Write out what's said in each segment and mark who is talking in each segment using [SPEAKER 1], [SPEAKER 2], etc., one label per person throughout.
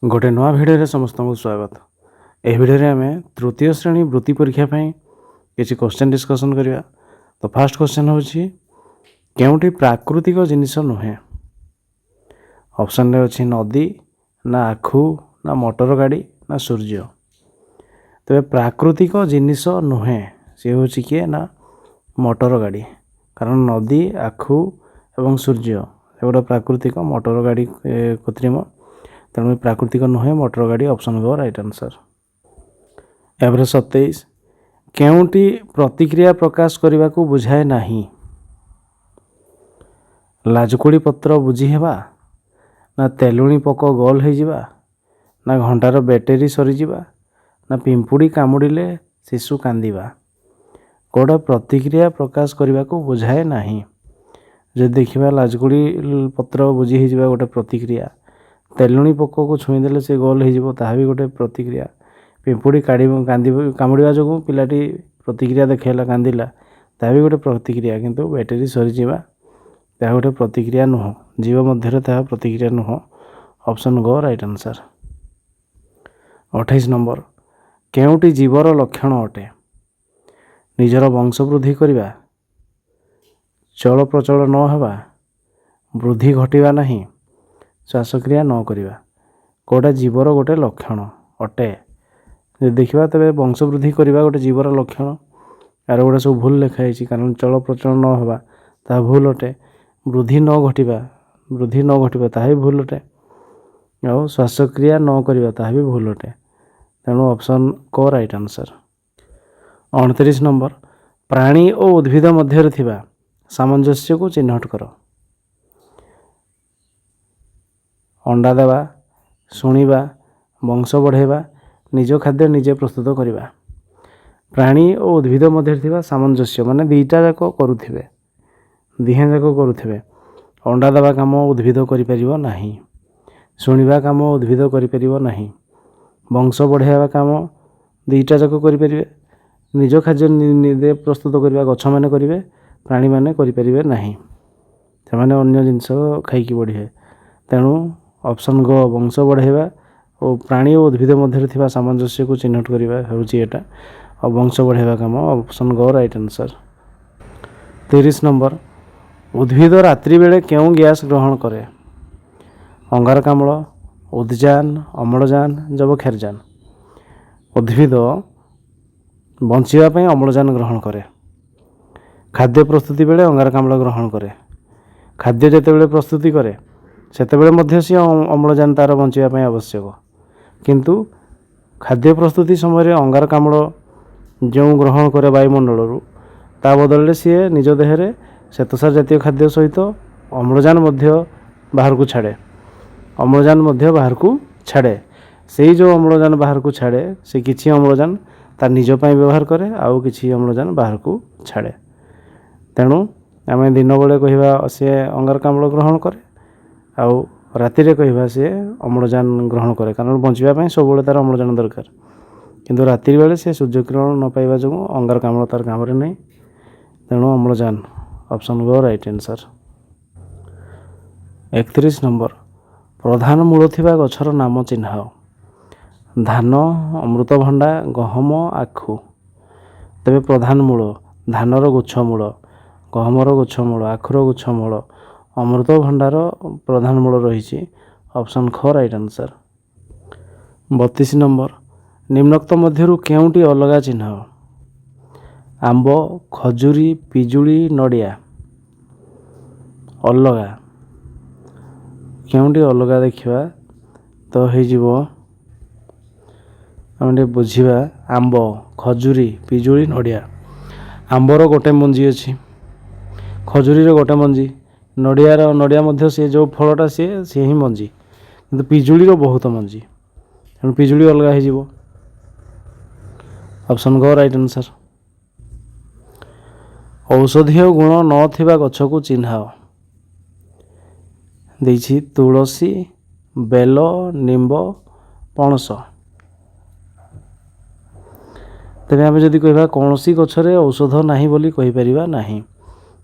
[SPEAKER 1] गोटे नुआ भिडियो समस्त को स्वागत। यह भिडियो आम तृतीय श्रेणी वृत्ति परीक्षा किसी क्वेश्चन डिस्कसन करिया। तो फास्ट क्वेश्चन होची केउटी प्राकृतिक जिनिस नुहे। ऑप्शन रे अछि नदी ना आखु ना मोटर गाड़ी ना सूर्य। तेरे प्राकृतिक जिनिस नुहे सी हूँ किए ना मोटर गाड़ी, कारण नदी आखु एवं सूर्य एगुड़ा प्राकृतिक, मोटर गाड़ी कृत्रिम, तेणु प्राकृतिक नुहे मोटर गाड़ी। ऑप्शन गो राइट आंसर। एवरे 27 केउटी प्रतिक्रिया प्रकाश करने को बुझाए नहीं। लाजकुड़ी पत्र बुझी हेबा ना तेलुणी पक गोल हो जावा ना घंटार बैटेरी सरीजा ना पिंपुड़ी कामुड़िले शिशु कांदिबा। कौटा प्रतिक्रिया प्रकाश करने को बुझाए नहीं। जो देखा लाजकुड़ी पत्र बुझी हो गोटे प्रतिक्रिया, तेलुणी पक को छुईदेले से गोल हो भी गोटे प्रतिक्रिया, पिंपुड़ी कामुड़ा जो पिलाटी प्रतिक्रिया देखला कांदिला ता भी गोटे प्रतिक्रिया, किंतु बैटेरी सरीजा ता गोटे प्रतिक्रिया नुह, जीव मध्य ता प्रतिक्रिया नुह। ऑप्शन गो राइट आंसर। 28 नंबर केउटी जीवर लक्षण अटे। निजर वंश वृद्धि करवा, चल प्रचल न होवा, वृद्धि घटवा नहीं, श्वासक्रिया न करवा। कौटा जीवर गोटे लक्षण अटे। देखा तेरे वंश वृद्धि करवा गोटे जीवर लक्षण, यार गोटे सब भूल लिखाई, कारण चल प्रचल न होवा ता भूल अटे, वृद्धि न घटवा ता भी भूल अटे, और श्वासक्रिया न करवा ता भी भूल अटे। तेणु ऑप्शन को राइट आंसर। 29 नंबर प्राणी और उद्भिद मध्य थिबा सामंजस्य को चिन्हट कर। अंडा देवा, शुणा, वंश बढ़ेवा, निज खाद्य निजे प्रस्तुत करवा। प्राणी और उद्भिद मध्य थिबा सामंजस्य माने दुईटा जाक करुथिबे, दिहे जाक करुथिबे। अंडा देवा काम उद्भिद करिपरिबो नाही, शुणा काम उद्भिद करिपरिबो नाही, वंश बढ़ावा काम दुईटा जाक करिपरिबे, निज खाद्य निजे प्रस्तुत करवा गछ माने करिवे, प्राणी माने करिपरिबे नाही, सेमाने अन्य जिनिस खाइकी बढ़े। तेणु ऑप्शन गो वंश बढ़ावा और प्राणी और उद्भिद मध्य थिबा सामंजस्य को चिन्हट करवा होउची एटा, और वंश बढ़ावा काम। ऑप्शन गो राइट आंसर। 30 नंबर उद्भिद रात्रि बेले केउं गैस ग्रहण करे। अंगारकाम्ल, उद्जान, अम्लजान, जबक्षारजान। उद्भिद बंचापी अम्लजान ग्रहण करे, खाद्य प्रस्तुति बेले अंगारकाम्ल ग्रहण करे, खाद्य जितेबाला प्रस्तुति करे सेतेबेले सी अम्लजान तार बंचापी आवश्यक, किंतु खाद्य प्रस्तुति समय अंगारकाम्ल जो ग्रहण करे वायुमंडल ता बदल सी निज देहरे श्वेतसार जातीय खाद्य सहित अम्लजान बाहर को छाड़े, अम्लजान बाहर को छाड़े। से जो अम्लजान बाहर को छाड़े से किसी अम्लजान तार निज पाई व्यवहार करे, आउ किसी अम्लजान बाहर को छाड़े। तेणु आम दिन बेले कह सी अंगारकाम्ल ग्रहण करे, आउ राति कह सी अम्लजान ग्रहण करे, कारण बचापी सब तार अम्लजान दरकार, किंतु राति बेले से सूर्यकिरण न पाइबा जो अंगारकाम्ल तार काम नहीं। तेणु अम्लजान। ऑप्शन गो राइट आंसर। 31 नंबर प्रधान मूल थिबा गछर नाम चिन्हाओ। धान, अमृतभंडा, गहम, आखु। तेरे प्रधान मूल धानर गुच्छमूल, गहमर गुच्छमूल, आखुर गुच्छमूल, अमृतभंडार प्रधान मूल रही। ऑप्शन ख राइट आंसर। 32 नंबर निम्नोक्त मध्यरु केउंटी अलगा चिन्ह। आंब, खजुरी, पिजुली, नड़िया। अलगा केउंटी अलगा देखा तो हो बुझा। आंब, खजुरी, पिजुली, नड़िया। आंबर गोटे मंजी अच्छी, खजुरी गोटे मंजी, नड़िया मध्य सी जो फलटा सी ही मंजी, किंतु पिजुली बहुत मंजी, तेणु पिजुली अलग हो। ऑप्शन गो राइट आंसर। औषधीय गुण नथिबा गछ को चिन्हाओ। देखी तुलसी, बेल, निम्ब, पणस। तेरे आम जदि कह कौन सी गछरे औषध नहीं बोली कहीपर नहीं,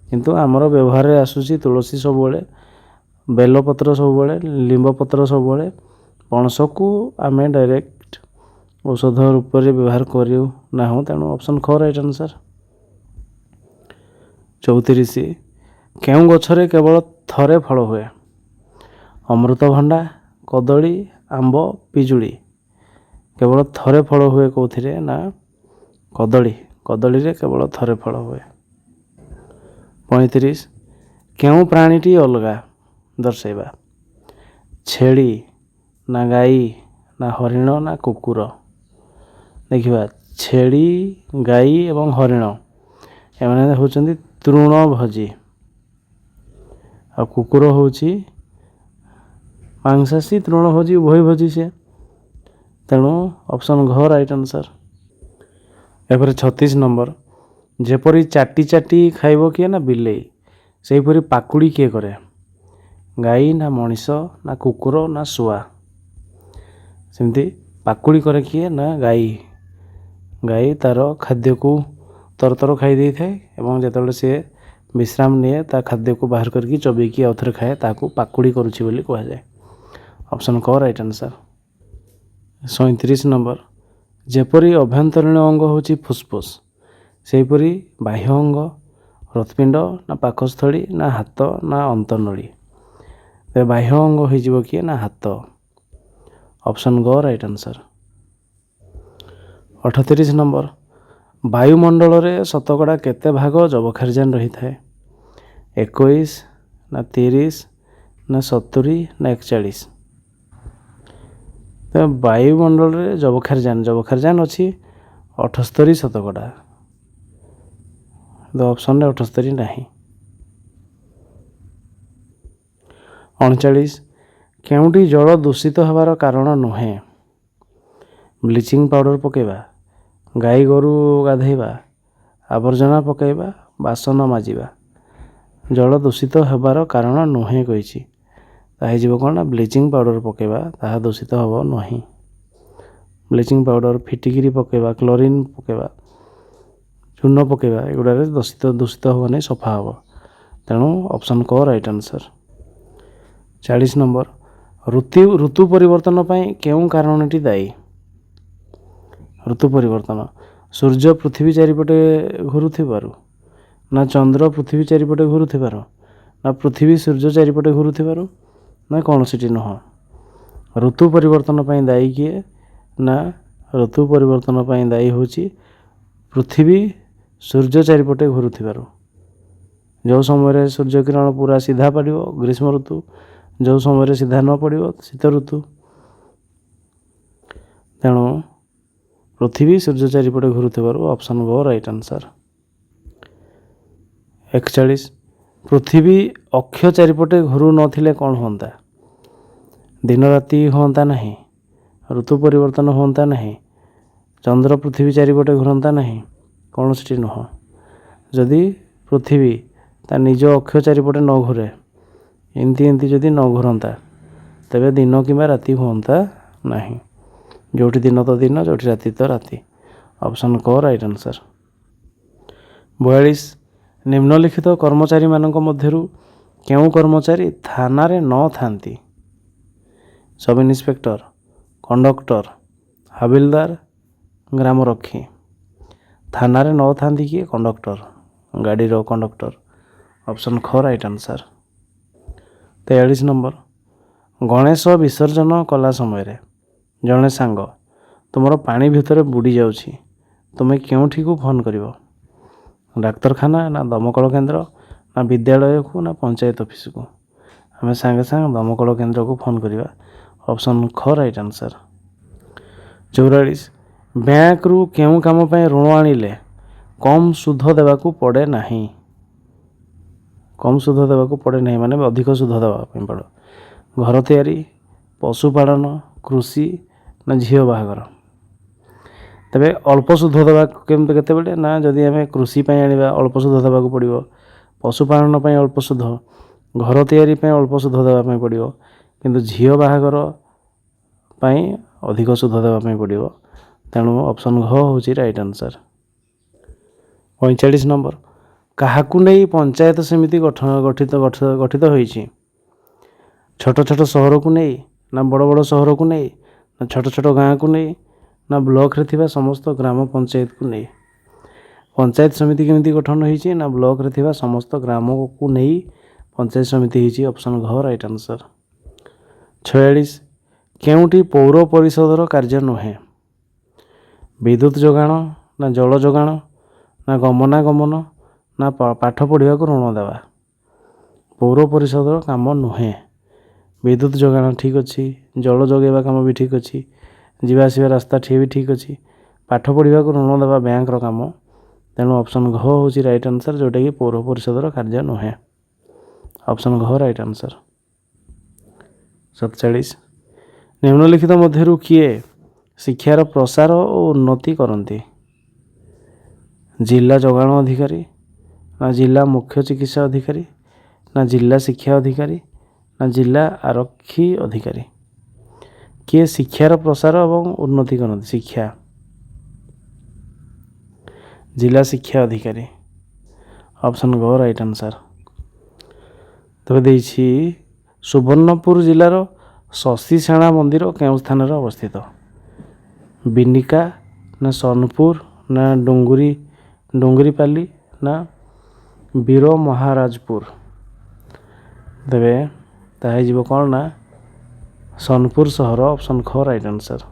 [SPEAKER 1] किंतु आमर व्यवहार आसूसी तुलसी सब बेलपत्र सब, लिंब पत्र सब, ପଣସକୁ ଆମେ ଡାଇରେକ୍ଟ ଔଷଧ ରୂପରେ ବ୍ୟବହାର କରୁନାହୁଁ, ତେଣୁ ଅପସନ୍ ଖ ରାଇଟ୍ ଆନ୍ସର୍। 34 କେଉଁ ଗଛରେ କେବଳ ଥରେ ଫଳ ହୁଏ? ଅମୃତଭଣ୍ଡା, କଦଳୀ, ଆମ୍ବ, ପିଜୁଳି। କେବଳ ଥରେ ଫଳ ହୁଏ କେଉଁଥିରେ? ନା କଦଳୀ। କଦଳୀରେ କେବଳ ଥରେ ଫଳ ହୁଏ। 35 କେଉଁ ପ୍ରାଣୀଟି ଅଲଗା ଦର୍ଶାଇବା? ଛେଳି ନା ଗାଈ ନା ହରିଣ ନା କୁକୁର? ଦେଖିବା, ଛେଳି, ଗାଈ ଏବଂ ହରିଣ ଏମାନେ ହେଉଛନ୍ତି ତୃଣଭୋଜୀ, ଆଉ କୁକୁର ହେଉଛି ମାଂସାଶୀ, ତୃଣଭୋଜୀ, ଉଭୟଭୋଜୀ ସେ। ତେଣୁ ଅପସନ୍ ଘ ରାଇଟ୍ ଆନ୍ସର୍। ଏପରେ 36 ନମ୍ବର, ଯେପରି ଚାଟି ଚାଟି ଖାଇବ କିଏ? ନା ବିଲେଇ। ସେହିପରି ପାକୁଡ଼ି କିଏ କରେ? ଗାଈ ନା ମଣିଷ ନା କୁକୁର ନା ଶୁଆ? ସେମିତି ପାକୁଡ଼ି କରେ କିଏ? ନା ଗାଈ। ଗାଈ ତା'ର ଖାଦ୍ୟକୁ ତରତର ଖାଇ ଦେଇଥାଏ ଏବଂ ଯେତେବେଳେ ସେ ବିଶ୍ରାମ ନିଏ ତା ଖାଦ୍ୟକୁ ବାହାର କରିକି ଚୋବେଇକି ଆଉ ଥରେ ଖାଏ, ତାହାକୁ ପାକୁଡ଼ି କରୁଛି ବୋଲି କୁହାଯାଏ। ଅପସନ୍ କ ରାଇଟ୍ ଆନ୍ସର୍। 37 ନମ୍ବର, ଯେପରି ଅଭ୍ୟନ୍ତରୀଣ ଅଙ୍ଗ ହେଉଛି ଫୁସ୍ଫୁସ୍, ସେହିପରି ବାହ୍ୟ ଅଙ୍ଗ ହୃତ୍ପିଣ୍ଡ ନା ପାକସ୍ଥଳୀ ନା ହାତ ନା ଅନ୍ତନଳୀ? ତେବେ ବାହ୍ୟ ଅଙ୍ଗ ହୋଇଯିବ କିଏ? ନା ହାତ। ଅପସନ୍ ଗ ରାଇଟ୍ ଆନ୍ସର୍। 38 ନମ୍ବର, ବାୟୁମଣ୍ଡଳରେ ଶତକଡ଼ା କେତେ ଭାଗ ଯବକ୍ଷାରଜାନ ରହିଥାଏ? 21 ନା 30 ନା 70 ନା 41? ତେବେ ବାୟୁମଣ୍ଡଳରେ ଯବକ୍ଷାରଜାନ ଅଛି 78%। ତ ଅପସନ୍ରେ 78 ନାହିଁ। 39 କେଉଁଠି ଜଳ ଦୂଷିତ ହେବାର କାରଣ ନୁହେଁ? ବ୍ଲିଚିଂ ପାଉଡ଼ର ପକାଇବା, ଗାଈ ଗୋରୁ ଗାଧୋଇବା, ଆବର୍ଜନା ପକାଇବା, ବାସନ ମାଜିବା। ଜଳ ଦୂଷିତ ହେବାର କାରଣ ନୁହେଁ କହିଛି, ତାହା ହେଇଯିବ କ'ଣ? ନା ବ୍ଲିଚିଂ ପାଉଡ଼ର ପକାଇବା, ତାହା ଦୂଷିତ ହେବ ନାହିଁ। ବ୍ଲିଚିଂ ପାଉଡ଼ର, ଫିଟିକିରି ପକାଇବା, କ୍ଲୋରିନ୍ ପକାଇବା, ଚୂନ ପକାଇବା, ଏଗୁଡ଼ାରେ ଦୂଷିତ ହେବ ନାହିଁ, ସଫା ହେବ। ତେଣୁ ଅପସନ୍ କ ରାଇଟ୍ ଆନ୍ସର୍। 40 ନମ୍ବର, ଋତୁ ପରିବର୍ତ୍ତନ ପାଇଁ କେଉଁ କାରଣଟି ଦାୟୀ? ଋତୁ ପରିବର୍ତ୍ତନ, ସୂର୍ଯ୍ୟ ପୃଥିବୀ ଚାରିପଟେ ଘୁରୁଥିବାରୁ ନା ଚନ୍ଦ୍ର ପୃଥିବୀ ଚାରିପଟେ ଘୁରୁଥିବାରୁ ନା ପୃଥିବୀ ସୂର୍ଯ୍ୟ ଚାରିପଟେ ଘୁରୁଥିବାରୁ ନା କୌଣସିଟି ନୁହଁ? ଋତୁ ପରିବର୍ତ୍ତନ ପାଇଁ ଦାୟୀ କିଏ? ନା ଋତୁ ପରିବର୍ତ୍ତନ ପାଇଁ ଦାୟୀ ହେଉଛି ପୃଥିବୀ ସୂର୍ଯ୍ୟ ଚାରିପଟେ ଘୁରୁଥିବାରୁ। ଯେଉଁ ସମୟରେ ସୂର୍ଯ୍ୟ କିରଣ ପୁରା ସିଧା ପଡ଼ିବ ଗ୍ରୀଷ୍ମ ଋତୁ, ଯେଉଁ ସମୟରେ ସିଧା ନ ପଡ଼ିବ ଶୀତ ଋତୁ। ତେଣୁ ପୃଥିବୀ ସୂର୍ଯ୍ୟ ଚାରିପଟେ ଘୁରୁଥିବାରୁ ଅପସନ୍ ଗ ରାଇଟ୍ ଆନ୍ସର୍। 41 ପୃଥିବୀ ଅକ୍ଷ ଚାରିପଟେ ଘୁରୁ ନଥିଲେ କ'ଣ ହୁଅନ୍ତା? ଦିନ ରାତି ହୁଅନ୍ତା ନାହିଁ, ଋତୁ ପରିବର୍ତ୍ତନ ହୁଅନ୍ତା ନାହିଁ, ଚନ୍ଦ୍ର ପୃଥିବୀ ଚାରିପଟେ ଘୁରନ୍ତା ନାହିଁ, କୌଣସିଟି ନୁହଁ। ଯଦି ପୃଥିବୀ ତା ନିଜ ଅକ୍ଷ ଚାରିପଟେ ନ ଘୁରେ, ଏମିତି ଯଦି ନ ଘୁରନ୍ତା, ତେବେ ଦିନ କିମ୍ବା ରାତି ହୁଅନ୍ତା ନାହିଁ। ଯେଉଁଠି ଦିନ ତ ଦିନ, ଯେଉଁଠି ରାତି ତ ରାତି। ଅପସନ୍ କ ରାଇଟ୍ ଆନ୍ସର୍। 42 ନିମ୍ନଲିଖିତ କର୍ମଚାରୀମାନଙ୍କ ମଧ୍ୟରୁ କେଉଁ କର୍ମଚାରୀ ଥାନାରେ ନଥାନ୍ତି? ସବ୍ ଇନ୍ସପେକ୍ଟର, କଣ୍ଡକ୍ଟର, ହାବିଲଦାର, ଗ୍ରାମରକ୍ଷୀ। ଥାନାରେ ନଥାନ୍ତି କିଏ? କଣ୍ଡକ୍ଟର, ଗାଡ଼ିର କଣ୍ଡକ୍ଟର। ଅପସନ୍ ଖ ରାଇଟ୍ ଆନ୍ସର୍। 43 ନମ୍ବର, ଗଣେଶ ବିସର୍ଜନ କଲା ସମୟରେ ଜଣେ ସାଙ୍ଗ ତୁମର ପାଣି ଭିତରେ ବୁଡ଼ି ଯାଉଛି, ତୁମେ କେଉଁଠିକୁ ଫୋନ୍ କରିବ? ଡାକ୍ତରଖାନା ନା ଦମକଳ କେନ୍ଦ୍ର ନା ବିଦ୍ୟାଳୟକୁ ନା ପଞ୍ଚାୟତ ଅଫିସକୁ? ଆମେ ସାଙ୍ଗେ ସାଙ୍ଗେ ଦମକଳ କେନ୍ଦ୍ରକୁ ଫୋନ୍ କରିବା। ଅପସନ୍ ଖ ରାଇଟ୍ ଆନ୍ସର୍। 44 ବ୍ୟାଙ୍କରୁ କେଉଁ କାମ ପାଇଁ ଋଣ ଆଣିଲେ କମ୍ ସୁଧ ଦେବାକୁ ପଡ଼େ ନାହିଁ? କମ୍ ସୁଧ ଦେବାକୁ ପଡ଼େ ନାହିଁ ମାନେ ଅଧିକ ସୁଧ ଦେବା ପାଇଁ ପଡ଼େ। ଘର ତିଆରି, ପଶୁପାଳନ, କୃଷି ନା ଝିଅ ବାହାଘର? ତେବେ ଅଳ୍ପ ସୁଧ ଦେବା କେତେବେଳେ? ନା ଯଦି ଆମେ କୃଷି ପାଇଁ ଆଣିବା ଅଳ୍ପ ସୁଧ ଦେବାକୁ ପଡ଼ିବ, ପଶୁପାଳନ ପାଇଁ ଅଳ୍ପ ସୁଧ, ଘର ତିଆରି ପାଇଁ ଅଳ୍ପ ସୁଧ ଦେବା ପାଇଁ ପଡ଼ିବ, କିନ୍ତୁ ଝିଅ ବାହାଘର ପାଇଁ ଅଧିକ ସୁଧ ଦେବା ପାଇଁ ପଡ଼ିବ। ତେଣୁ ଅପସନ୍ ଘ ହେଉଛି ରାଇଟ୍ ଆନ୍ସର୍। 45 ନମ୍ବର, କାହାକୁ ନେଇ ପଞ୍ଚାୟତ ସମିତି ଗଠିତ ହୋଇଛି? ଛୋଟ ଛୋଟ ସହରକୁ ନେଇ ନା ବଡ଼ ବଡ଼ ସହରକୁ ନେଇ, ନା ଛୋଟ ଛୋଟ ଗାଁକୁ ନେଇ, ନା ବ୍ଲକରେ ଥିବା ସମସ୍ତ ଗ୍ରାମ ପଞ୍ଚାୟତକୁ ନେଇ? ପଞ୍ଚାୟତ ସମିତି କେମିତି ଗଠନ ହୋଇଛି? ନା ବ୍ଲକରେ ଥିବା ସମସ୍ତ ଗ୍ରାମକୁ ନେଇ ପଞ୍ଚାୟତ ସମିତି ହୋଇଛି। ଅପସନ୍ ଘ ରାଇଟ୍ ଆନ୍ସର୍। 46 କେଉଁଟି ପୌର ପରିଷଦର କାର୍ଯ୍ୟ ନୁହେଁ? ବିଦ୍ୟୁତ ଯୋଗାଣ, ନା ଜଳ ଯୋଗାଣ, ନା ଗମନାଗମନ, ନା ପାଠ ପଢ଼ିବାକୁ ଋଣ ଦେବା? ପୌର ପରିଷଦର କାମ ନୁହେଁ। ବିଦ୍ୟୁତ ଯୋଗାଣ ଠିକ୍ ଅଛି, ଜଳ ଯୋଗାଇବା କାମ ବି ଠିକ୍ ଅଛି, ଯିବା ଆସିବା ରାସ୍ତା ବି ଠିକ୍ ଅଛି, ପାଠ ପଢ଼ିବାକୁ ଋଣ ଦେବା ବ୍ୟାଙ୍କର କାମ। ତେଣୁ ଅପସନ୍ ଘ ହେଉଛି ରାଇଟ୍ ଆନ୍ସର୍, ଯେଉଁଟାକି ପୌର ପରିଷଦର କାର୍ଯ୍ୟ ନୁହେଁ। ଅପସନ୍ ଘ ରାଇଟ୍ ଆନ୍ସର୍। 47 ନିମ୍ନଲିଖିତ ମଧ୍ୟରୁ କିଏ ଶିକ୍ଷାର ପ୍ରସାର ଓ ଉନ୍ନତି କରନ୍ତି? ଜିଲ୍ଲା ଯୋଗାଣ ଅଧିକାରୀ, ନା ଜିଲ୍ଲା ମୁଖ୍ୟ ଚିକିତ୍ସା ଅଧିକାରୀ, ନା ଜିଲ୍ଲା ଶିକ୍ଷା ଅଧିକାରୀ, ନା ଜିଲ୍ଲା ଆରକ୍ଷୀ ଅଧିକାରୀ? କିଏ ଶିକ୍ଷାର ପ୍ରସାର ଏବଂ ଉନ୍ନତି କରନ୍ତି? ଶିକ୍ଷା, ଜିଲ୍ଲା ଶିକ୍ଷା ଅଧିକାରୀ। ଅପସନ୍ ଘ ରାଇଟ୍ ଆନ୍ସର୍। ତେବେ ଦେଇଛି ସୁବର୍ଣ୍ଣପୁର ଜିଲ୍ଲାର ଶଶିଶାଣା ମନ୍ଦିର କେଉଁ ସ୍ଥାନରେ ଅବସ୍ଥିତ? ବିନିକା, ନା ସୋନପୁର, ନା ଡୁଙ୍ଗୁରିପାଲି, ନା ବୀର ମହାରାଜପୁର? ତେବେ ତାହା ହେଇଯିବ କ'ଣ ନା ସୋନପୁର ସହର। ଅପସନ୍ ଖ ରାଇଟ୍ ଆନ୍ସର୍।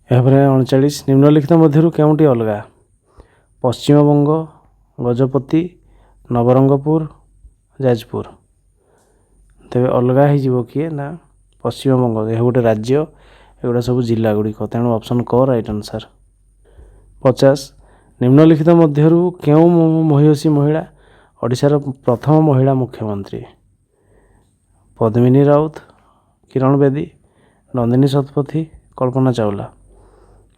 [SPEAKER 1] ଏହାପରେ 39 ନିମ୍ନଲିଖିତ ମଧ୍ୟରୁ କେଉଁଟି ଅଲଗା? ପଶ୍ଚିମବଙ୍ଗ, ଗଜପତି, ନବରଙ୍ଗପୁର, ଯାଜପୁର? ତେବେ ଅଲଗା ହେଇଯିବ କିଏ ନା ପଶ୍ଚିମବଙ୍ଗ। ଏହା ଗୋଟେ ରାଜ୍ୟ, ଏଗୁଡ଼ା ସବୁ ଜିଲ୍ଲା ଗୁଡ଼ିକ। ତେଣୁ ଅପସନ୍ କ ରାଇଟ୍ ଆନ୍ସର୍। 50 ନିମ୍ନଲିଖିତ ମଧ୍ୟରୁ କେଉଁ ମହିୟସୀ ମହିଳା ଓଡ଼ିଶାର ପ୍ରଥମ ମହିଳା ମୁଖ୍ୟମନ୍ତ୍ରୀ? ପଦ୍ମିନୀ ରାଉତ, କିରଣ ବେଦୀ, ନନ୍ଦିନୀ ଶତପଥୀ, କଳ୍ପନା ଚାୱଲା?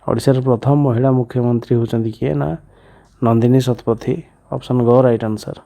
[SPEAKER 1] ଓଡ଼ିଶାର ପ୍ରଥମ ମହିଳା ମୁଖ୍ୟମନ୍ତ୍ରୀ ହେଉଛନ୍ତି କିଏ ନା ନନ୍ଦିନୀ ଶତପଥୀ। ଅପସନ୍ ଘ ରାଇଟ୍ ଆନ୍ସର୍।